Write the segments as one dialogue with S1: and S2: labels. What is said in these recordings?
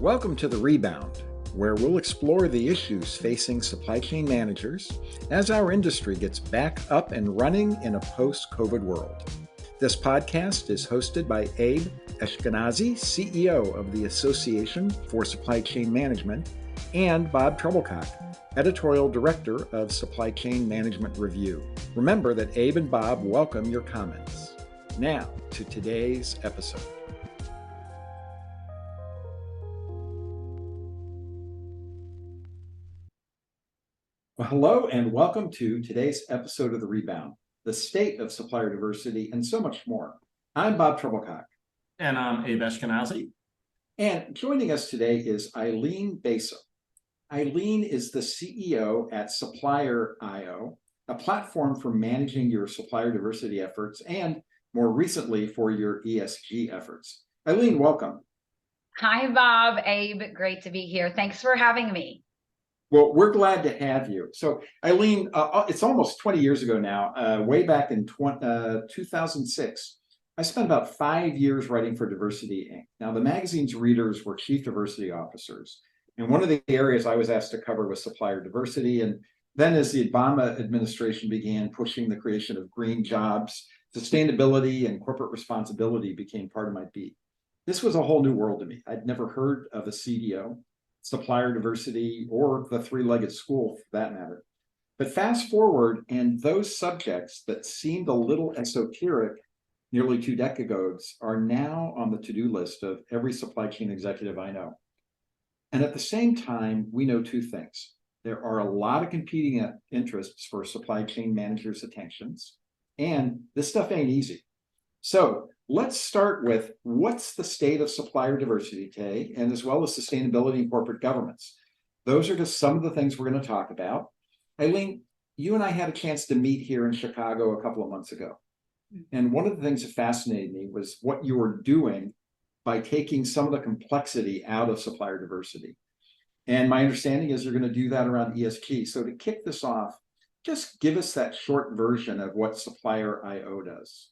S1: Welcome to the Rebound, where we'll explore the issues facing supply chain managers as our industry gets back up and running in a post-COVID world. This podcast is hosted by Abe Eshkenazi, CEO of the Association for Supply Chain Management, and Bob Treblecock, Editorial Director of Supply Chain Management Review. Remember that Abe and Bob welcome your comments. Now to today's episode. Well, hello and welcome to today's episode of The Rebound, the state of supplier diversity and so much more. I'm Bob Treblecock.
S2: And I'm Abe Eshkenazi.
S1: And joining us today is Eileen Besa. Eileen is the CEO at Supplier IO, a platform for managing your supplier diversity efforts and more recently for your ESG efforts. Eileen, welcome.
S3: Hi, Bob, Abe, great to be here. Thanks for having me.
S1: Well, we're glad to have you. So, Eileen, it's almost 20 years ago now, way back in 2006, I spent about 5 years writing for Diversity Inc. Now, the magazine's readers were chief diversity officers. And one of the areas I was asked to cover was supplier diversity. And then as the Obama administration began pushing the creation of green jobs, sustainability and corporate responsibility became part of my beat. This was a whole new world to me. I'd never heard of a CDO, supplier diversity, or the three-legged stool for that matter. But fast forward, and those subjects that seemed a little esoteric nearly 2 decades are now on the to-do list of every supply chain executive I know. And at the same time, we know two things. There are a lot of competing interests for supply chain managers' attentions, and this stuff ain't easy. So let's start with what's the state of supplier diversity today, and as well as sustainability and corporate governance. Those are just some of the things we're going to talk about. Eileen, you and I had a chance to meet here in Chicago a couple of months ago. And one of the things that fascinated me was what you were doing by taking some of the complexity out of supplier diversity. And my understanding is you're going to do that around ESG. So to kick this off, just give us that short version of what Supplier IO does.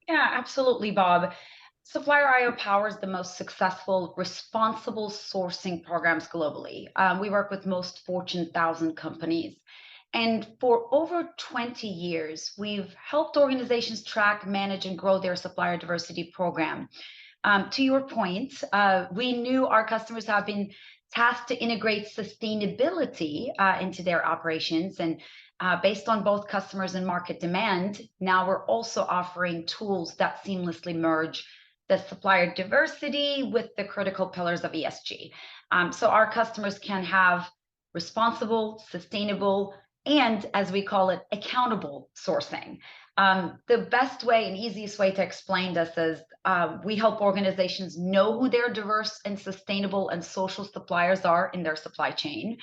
S3: Yeah, absolutely, Bob. Supplier IO powers the most successful responsible sourcing programs globally. We work with most Fortune 1000 companies. And for over 20 years, we've helped organizations track, manage, and grow their supplier diversity program. To your point, we knew our customers have been tasked to integrate sustainability into their operations. And based on both customers and market demand, now we're also offering tools that seamlessly merge the supplier diversity with the critical pillars of ESG. So our customers can have responsible, sustainable, and as we call it, accountable sourcing. The best way and easiest way to explain this is we help organizations know who their diverse and sustainable and social suppliers are in their supply chain.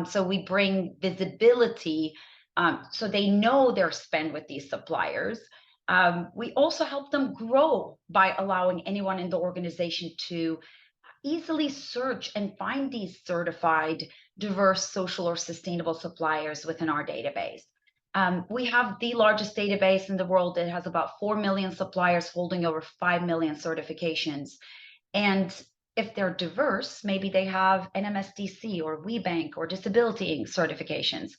S3: So we bring visibility so they know their spend with these suppliers. We also help them grow by allowing anyone in the organization to easily search and find these certified, diverse, social, or sustainable suppliers within our database. We have the largest database in the world. It has about 4 million suppliers holding over 5 million certifications. And if they're diverse, maybe they have NMSDC or WeBank or Disability Inc. certifications.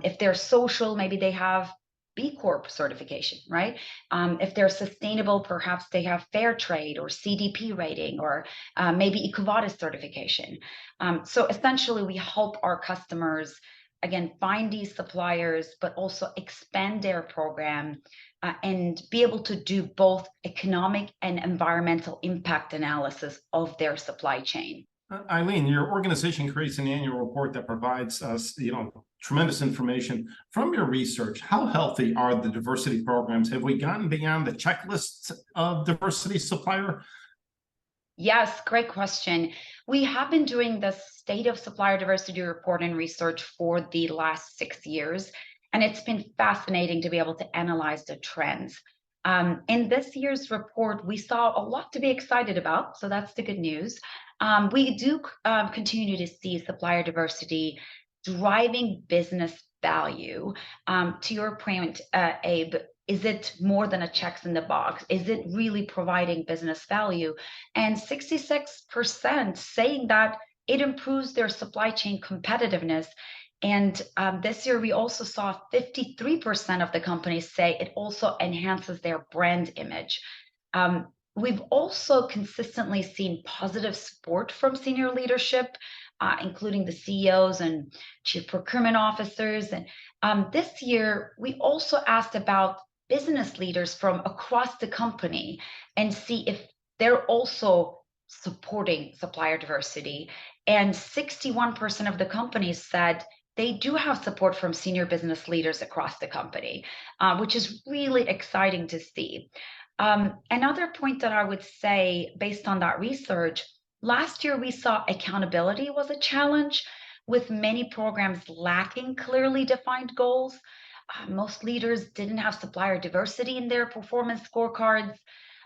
S3: If they're social, maybe they have B Corp certification, right? If they're sustainable, perhaps they have Fair Trade or CDP rating or maybe EcoVadis certification. So essentially, we help our customers, again, find these suppliers, but also expand their program and be able to do both economic and environmental impact analysis of their supply chain.
S2: Eileen, your organization creates an annual report that provides us, tremendous information. From your research, how healthy are the diversity programs? Have we gotten beyond the checklist of diversity supplier?
S3: Yes, great question. We have been doing the State of Supplier Diversity report and research for the last 6 years, and it's been fascinating to be able to analyze the trends. In this year's report, we saw a lot to be excited about, so that's the good news. We do continue to see supplier diversity driving business value. To your point, Abe, Is it more than a checks in the box? Is it really providing business value? And 66% saying that it improves their supply chain competitiveness. And this year, we also saw 53% of the companies say it also enhances their brand image. We've also consistently seen positive support from senior leadership, including the CEOs and chief procurement officers. And this year, we also asked about business leaders from across the company and see if they're also supporting supplier diversity. And 61% of the companies said they do have support from senior business leaders across the company, which is really exciting to see. Another point that I would say, based on that research, last year we saw accountability was a challenge, with many programs lacking clearly defined goals. Most leaders didn't have supplier diversity in their performance scorecards.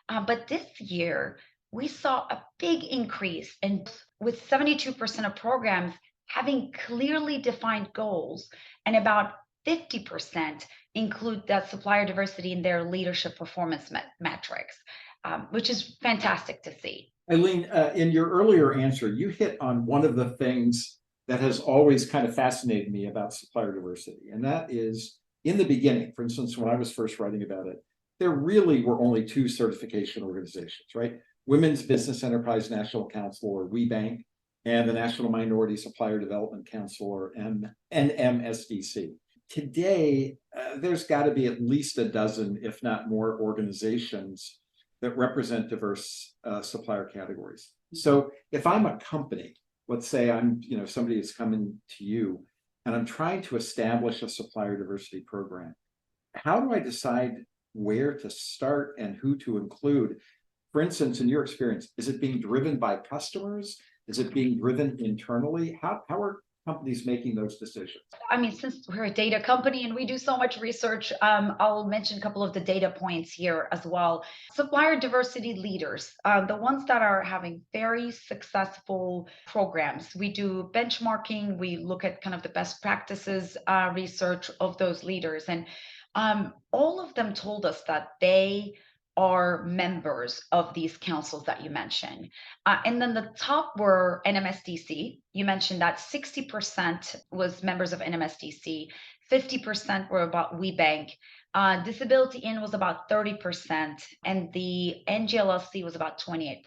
S3: But this year, we saw a big increase with 72% of programs having clearly defined goals, and about 50% include that supplier diversity in their leadership performance metrics, which is fantastic to see.
S1: Eileen, in your earlier answer, you hit on one of the things that has always kind of fascinated me about supplier diversity. And that is, in the beginning, for instance, when I was first writing about it, there really were only two certification organizations, right? Women's Business Enterprise National Council, or WBENC, and the National Minority Supplier Development Council, or NMSDC. Today, there's got to be at least a dozen, if not more, organizations that represent diverse supplier categories. So if I'm a company, let's say I'm somebody is coming to you and I'm trying to establish a supplier diversity program, how do I decide where to start and who to include? For instance, in your experience, is it being driven by customers? Is it being driven internally? How are companies making those decisions?
S3: I mean, since we're a data company and we do so much research, I'll mention a couple of the data points here as well. Supplier diversity leaders, the ones that are having very successful programs. We do benchmarking, we look at kind of the best practices research of those leaders. And all of them told us that they are members of these councils that you mentioned. And then the top were NMSDC. You mentioned that 60% was members of NMSDC, 50% were about WBENC. Disability In was about 30%, and the NGLLC was about 28%.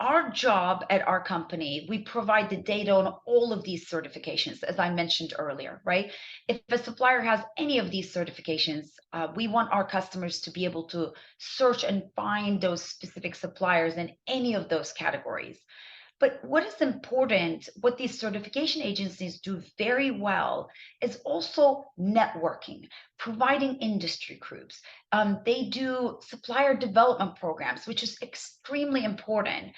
S3: Our job at our company, we provide the data on all of these certifications, as I mentioned earlier, right? If a supplier has any of these certifications, we want our customers to be able to search and find those specific suppliers in any of those categories. But what is important, what these certification agencies do very well, is also networking, providing industry groups. They do supplier development programs, which is extremely important.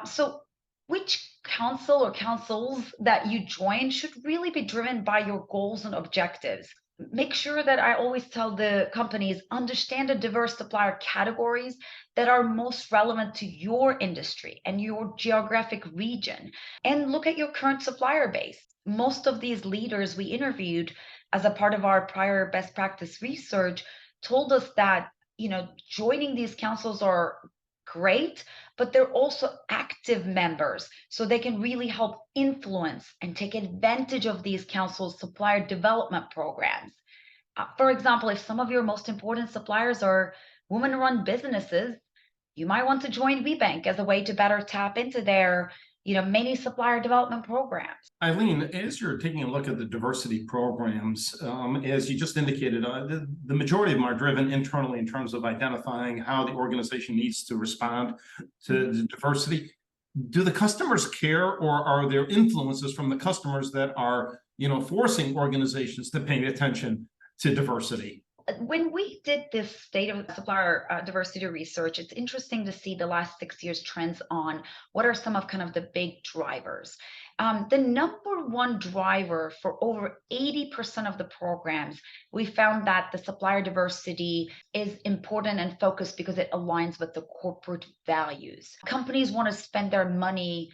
S3: So which council or councils that you join should really be driven by your goals and objectives. Make sure that I always tell the companies, understand the diverse supplier categories that are most relevant to your industry and your geographic region, and look at your current supplier base. Most of these leaders we interviewed as a part of our prior best practice research told us that, joining these councils are great, but they're also active members, so they can really help influence and take advantage of these councils' supplier development programs. For example, if some of your most important suppliers are women-run businesses, you might want to join WBENC as a way to better tap into their many supplier development programs.
S2: Eileen, as you're taking a look at the diversity programs, as you just indicated, the majority of them are driven internally in terms of identifying how the organization needs to respond to the diversity. Do the customers care, or are there influences from the customers that are, forcing organizations to pay attention to diversity?
S3: When we did this state of supplier diversity research, it's interesting to see the last 6 years trends on what are some of kind of the big drivers. The number one driver for over 80% of the programs, we found that the supplier diversity is important and focused because it aligns with the corporate values. Companies want to spend their money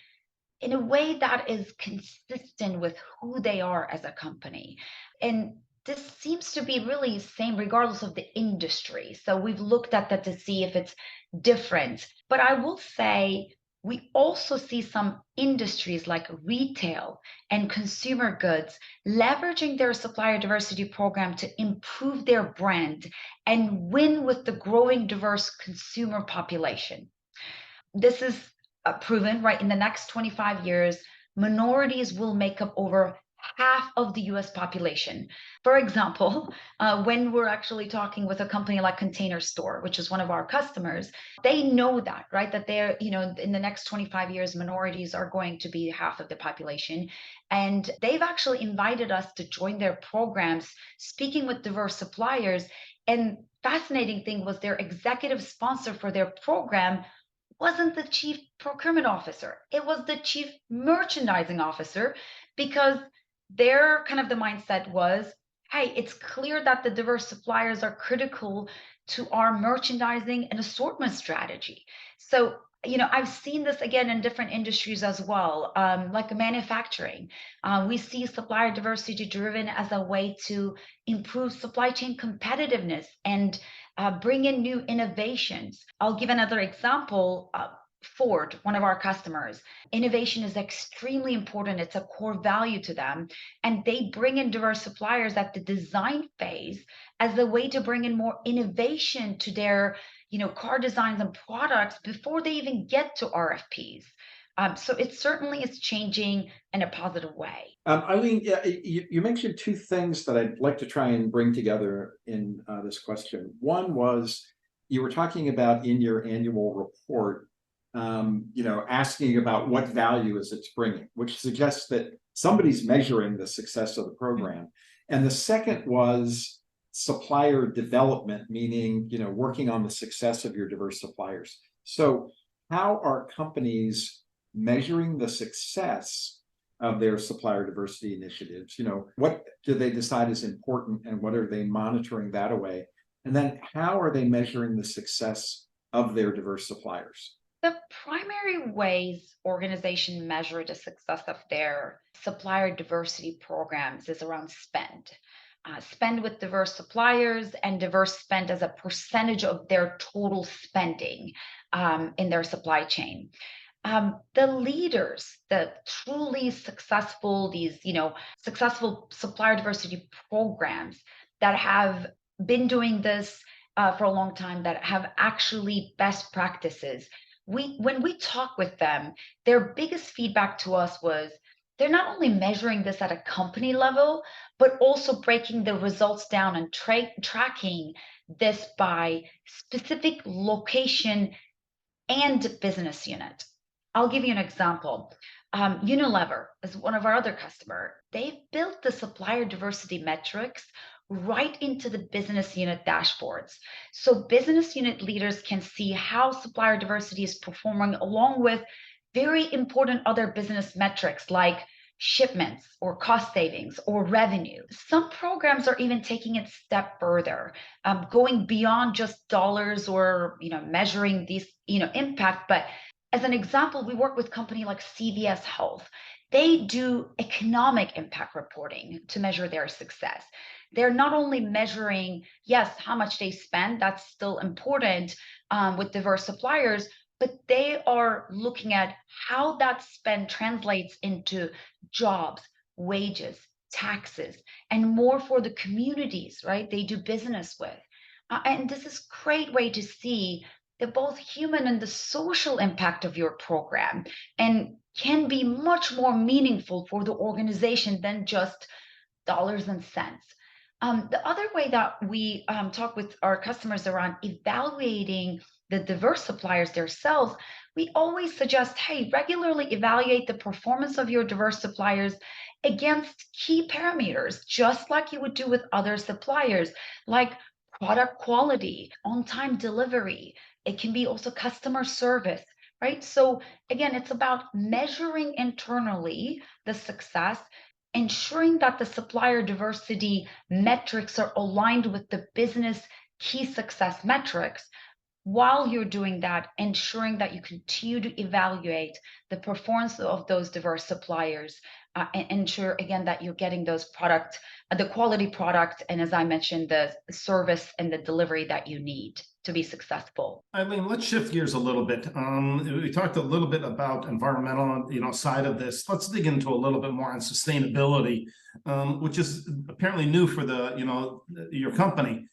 S3: in a way that is consistent with who they are as a company. And this seems to be really same regardless of the industry. So we've looked at that to see if it's different. But I will say we also see some industries like retail and consumer goods leveraging their supplier diversity program to improve their brand and win with the growing diverse consumer population. This is proven, right? In the next 25 years, minorities will make up over half of the US population. For example, when we're actually talking with a company like Container Store, which is one of our customers, they know that, right? That they're, in the next 25 years, minorities are going to be half of the population. And they've actually invited us to join their programs, speaking with diverse suppliers. And fascinating thing was their executive sponsor for their program wasn't the chief procurement officer. It was the chief merchandising officer because their kind of the mindset was, hey, it's clear that the diverse suppliers are critical to our merchandising and assortment strategy. So, I've seen this again in different industries as well, like manufacturing. We see supplier diversity driven as a way to improve supply chain competitiveness and bring in new innovations. I'll give another example. Ford, one of our customers, innovation is extremely important. It's a core value to them. And they bring in diverse suppliers at the design phase as a way to bring in more innovation to their, car designs and products before they even get to RFPs. So it certainly is changing in a positive way.
S1: Eileen, yeah, you mentioned two things that I'd like to try and bring together in this question. One was you were talking about in your annual report, asking about what value is it's bringing, which suggests that somebody's measuring the success of the program. And the second was supplier development, meaning, working on the success of your diverse suppliers. So how are companies measuring the success of their supplier diversity initiatives? What do they decide is important and what are they monitoring that away? And then how are they measuring the success of their diverse suppliers?
S3: The primary ways organizations measure the success of their supplier diversity programs is around spend. Spend with diverse suppliers and diverse spend as a percentage of their total spending in their supply chain. The leaders, the truly successful, these, successful supplier diversity programs that have been doing this for a long time, that have actually best practices. When we talk with them, their biggest feedback to us was they're not only measuring this at a company level, but also breaking the results down and tracking this by specific location and business unit. I'll give you an example. Unilever is one of our other customer. They've built the supplier diversity metrics right into the business unit dashboards. So business unit leaders can see how supplier diversity is performing along with very important other business metrics like shipments or cost savings or revenue. Some programs are even taking it a step further, going beyond just dollars or measuring these impact. But as an example, we work with a company like CVS Health. They do economic impact reporting to measure their success. They're not only measuring, yes, how much they spend, that's still important with diverse suppliers, but they are looking at how that spend translates into jobs, wages, taxes, and more for the communities, right? They do business with. And this is a great way to see the both human and the social impact of your program and can be much more meaningful for the organization than just dollars and cents. The other way that we talk with our customers around evaluating the diverse suppliers themselves, we always suggest, hey, regularly evaluate the performance of your diverse suppliers against key parameters, just like you would do with other suppliers, like product quality, on-time delivery. It can be also customer service, right? So again, it's about measuring internally the success, ensuring that the supplier diversity metrics are aligned with the business key success metrics, while you're doing that, ensuring that you continue to evaluate the performance of those diverse suppliers, and ensure again that you're getting those the quality product, and as I mentioned, the service and the delivery that you need to be successful.
S2: Eileen, let's shift gears a little bit. We talked a little bit about environmental, side of this. Let's dig into a little bit more on sustainability, which is apparently new for your company.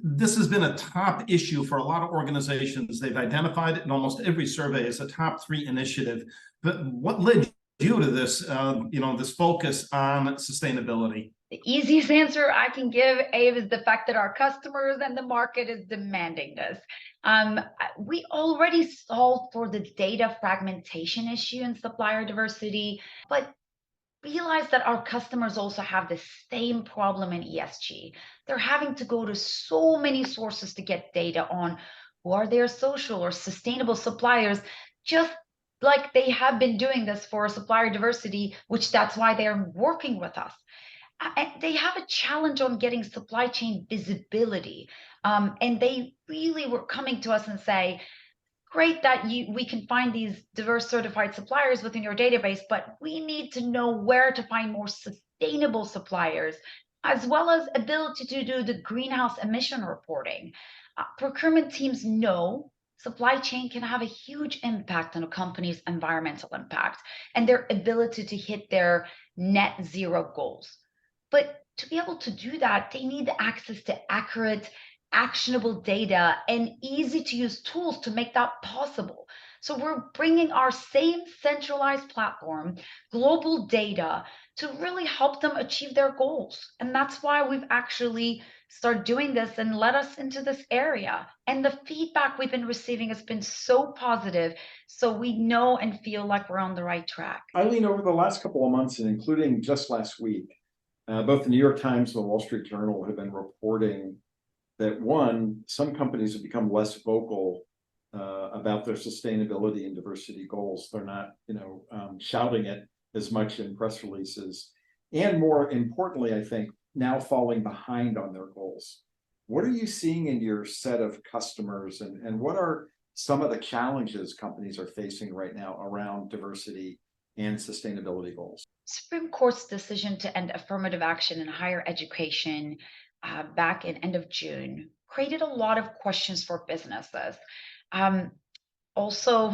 S2: This has been a top issue for a lot of organizations. They've identified it in almost every survey as a top 3 initiative. But what led you to this, this focus on sustainability?
S3: The easiest answer I can give, Abe, is the fact that our customers and the market is demanding this. We already solved for the data fragmentation issue in supplier diversity, but realize that our customers also have the same problem in ESG. They're having to go to so many sources to get data on who are their social or sustainable suppliers, just like they have been doing this for supplier diversity, which that's why they're working with us. They have a challenge on getting supply chain visibility. And they really were coming to us and say, great that we can find these diverse certified suppliers within your database, but we need to know where to find more sustainable suppliers, as well as ability to do the greenhouse emission reporting. Procurement teams know supply chain can have a huge impact on a company's environmental impact and their ability to hit their net zero goals. But to be able to do that, they need access to accurate, actionable data and easy to use tools to make that possible. So we're bringing our same centralized platform, global data, to really help them achieve their goals. And that's why we've actually started doing this and led us into this area. And the feedback we've been receiving has been so positive. So we know and feel like we're on the right track.
S1: Eileen, over the last couple of months, and including just last week, both the New York Times and the Wall Street Journal have been reporting that some companies have become less vocal about their sustainability and diversity goals. They're not, shouting it as much in press releases, and more importantly, I think, now falling behind on their goals. What are you seeing in your set of customers, and what are some of the challenges companies are facing right now around diversity and sustainability goals?
S3: Supreme Court's decision to end affirmative action in higher education back in end of June created a lot of questions for businesses. Also,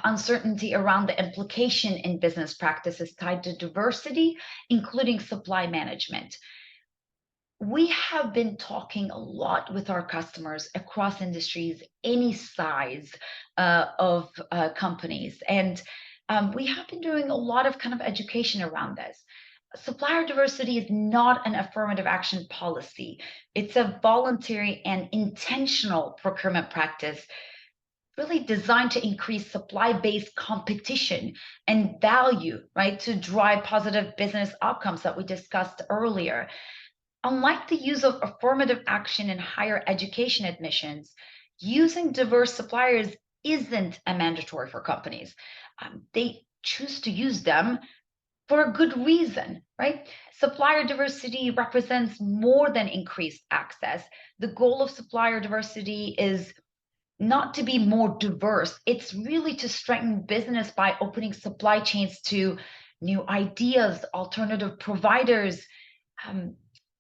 S3: uncertainty around the implication in business practices tied to diversity, including supply management. We have been talking a lot with our customers across industries, any size of companies, and we have been doing a lot of kind of education around this. Supplier diversity is not an affirmative action policy. It's a voluntary and intentional procurement practice, really designed to increase supply-based competition and value, right, to drive positive business outcomes that we discussed earlier. Unlike the use of affirmative action in higher education admissions, using diverse suppliers isn't a mandatory for companies. They choose to use them for a good reason, right? Supplier diversity represents more than increased access. The goal of supplier diversity is not to be more diverse. It's really to strengthen business by opening supply chains to new ideas, alternative providers,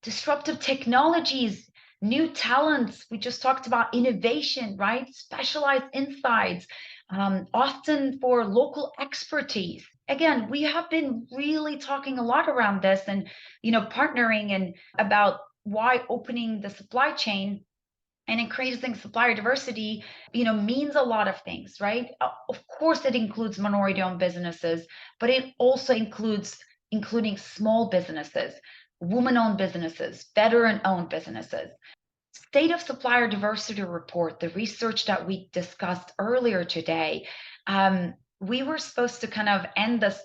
S3: disruptive technologies, new talents. We just talked about innovation, right? Specialized insights, often for local expertise. Again, we have been really talking a lot around this and, partnering and about why opening the supply chain and increasing supplier diversity, means a lot of things, right? Of course, it includes minority-owned businesses, but it also including small businesses, women-owned businesses, veteran-owned businesses. State of Supplier Diversity Report, the research that we discussed earlier today, we were supposed to kind of end this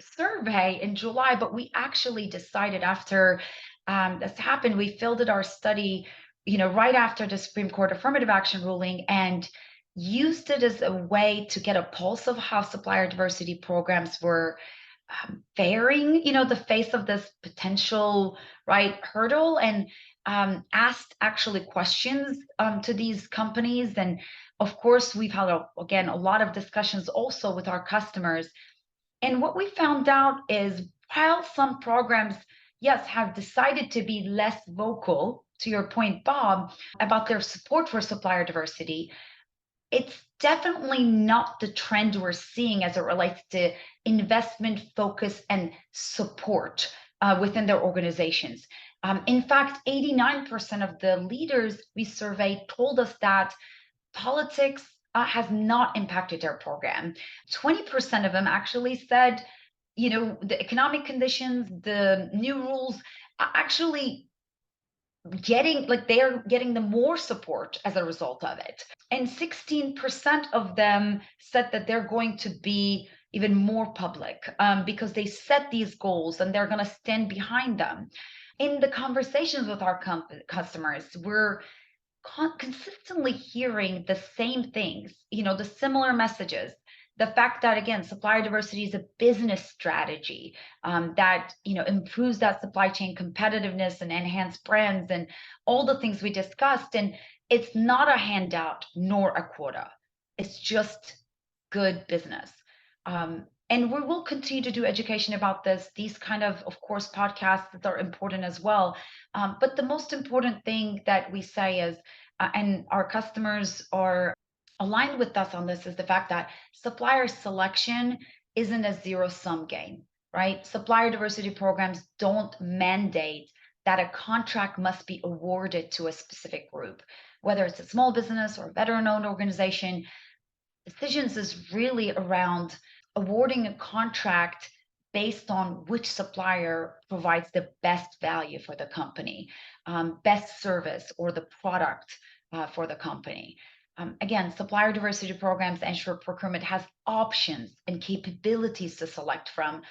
S3: survey in July, but we actually decided after this happened, we fielded our study, right after the Supreme Court affirmative action ruling, and used it as a way to get a pulse of how supplier diversity programs were bearing, the face of this potential, right, hurdle, and asked actually questions to these companies. And of course, we've had, again, a lot of discussions also with our customers. And what we found out is while some programs, yes, have decided to be less vocal, to your point, Bob, about their support for supplier diversity, it's definitely not the trend we're seeing as it relates to investment focus and support within their organizations. In fact, 89% of the leaders we surveyed told us that politics has not impacted their program. 20% of them actually said, the economic conditions, the new rules, actually they're getting the more support as a result of it. And 16% of them said that they're going to be even more public because they set these goals and they're going to stand behind them. In the conversations with our customers, we're consistently hearing the same things, the similar messages. The fact that, again, supplier diversity is a business strategy that improves that supply chain competitiveness and enhanced brands and all the things we discussed. And it's not a handout nor a quota. It's just good business. And we will continue to do education about this. These kind of course, podcasts that are important as well. But the most important thing that we say is, and our customers are aligned with us on this, is the fact that supplier selection isn't a zero-sum game, right? Supplier diversity programs don't mandate that a contract must be awarded to a specific group, whether it's a small business or a veteran-owned organization. Decisions is really around awarding a contract based on which supplier provides the best value for the company, best service or the product for the company. Again, supplier diversity programs ensure procurement has options and capabilities to select from,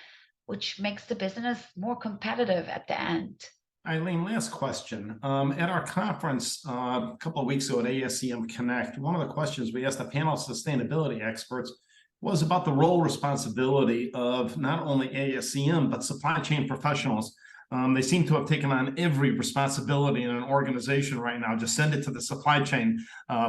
S3: which makes the business more competitive at the end.
S2: Eileen, last question. At our conference a couple of weeks ago at ASCM Connect, one of the questions we asked the panel of sustainability experts was about the role responsibility of not only ASCM, but supply chain professionals. They seem to have taken on every responsibility in an organization right now. Just send it to the supply chain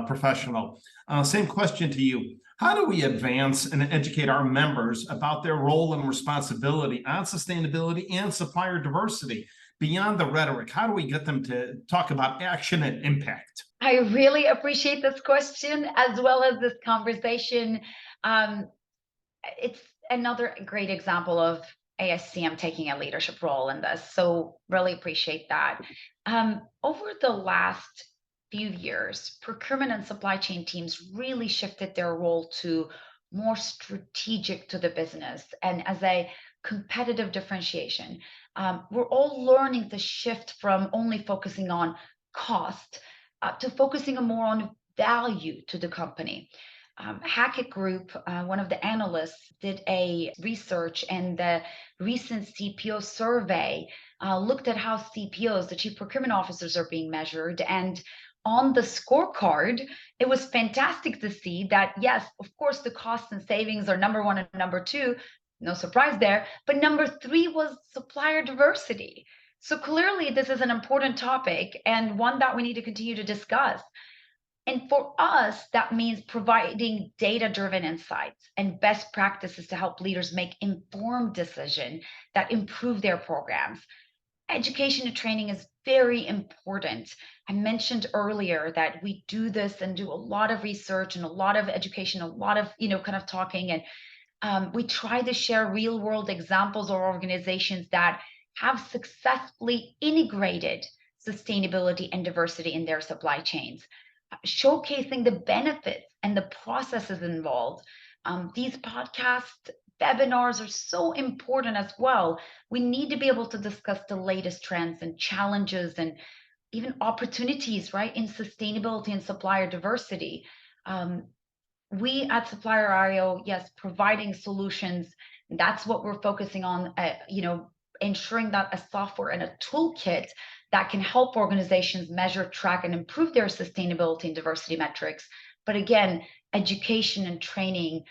S2: professional. Same question to you. How do we advance and educate our members about their role and responsibility on sustainability and supplier diversity? Beyond the rhetoric, how do we get them to talk about action and impact?
S3: I really appreciate this question as well as this conversation. It's another great example of ASCM taking a leadership role in this. So really appreciate that. Over the last few years, procurement and supply chain teams really shifted their role to more strategic to the business and as a competitive differentiation. We're all learning to shift from only focusing on cost to focusing more on value to the company. Hackett Group, one of the analysts, did a research, and the recent CPO survey looked at how CPOs, the chief procurement officers, are being measured. And on the scorecard, it was fantastic to see that, yes, of course, the costs and savings are number one and number two. No surprise there. But number three was supplier diversity. So clearly, this is an important topic and one that we need to continue to discuss. And for us, that means providing data-driven insights and best practices to help leaders make informed decisions that improve their programs. Education and training is very important. I mentioned earlier that we do this and do a lot of research and a lot of education, a lot of, kind of talking. And we try to share real-world examples of organizations that have successfully integrated sustainability and diversity in their supply chains, showcasing the benefits and the processes involved. These podcasts, webinars are so important as well. We need to be able to discuss the latest trends and challenges and even opportunities, right, in sustainability and supplier diversity. We at Supplier IO, yes, providing solutions. That's what we're focusing on, ensuring that a software and a toolkit that can help organizations measure, track, and improve their sustainability and diversity metrics. But again, education and training,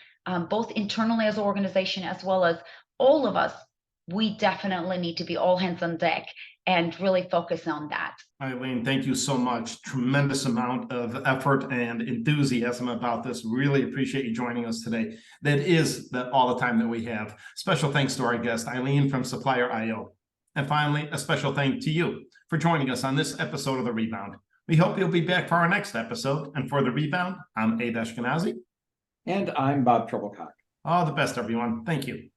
S3: both internally as an organization, as well as all of us, we definitely need to be all hands on deck and really focus on that.
S2: Eileen, thank you so much. Tremendous amount of effort and enthusiasm about this. Really appreciate you joining us today. That is all the time that we have. Special thanks to our guest, Eileen from Supplier IO. And finally, a special thank to you for joining us on this episode of The Rebound. We hope you'll be back for our next episode. And for The Rebound, I'm Abe Ashkenazi.
S1: And I'm Bob Treblecock.
S2: All the best, everyone. Thank you.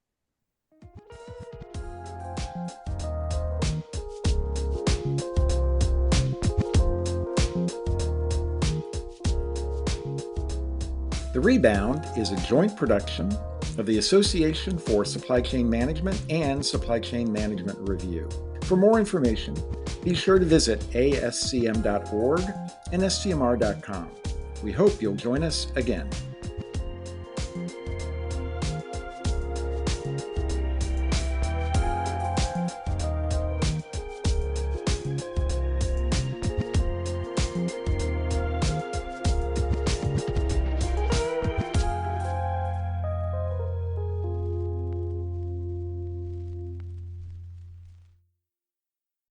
S1: The Rebound is a joint production of the Association for Supply Chain Management and Supply Chain Management Review. For more information, be sure to visit ascm.org and scmr.com. We hope you'll join us again.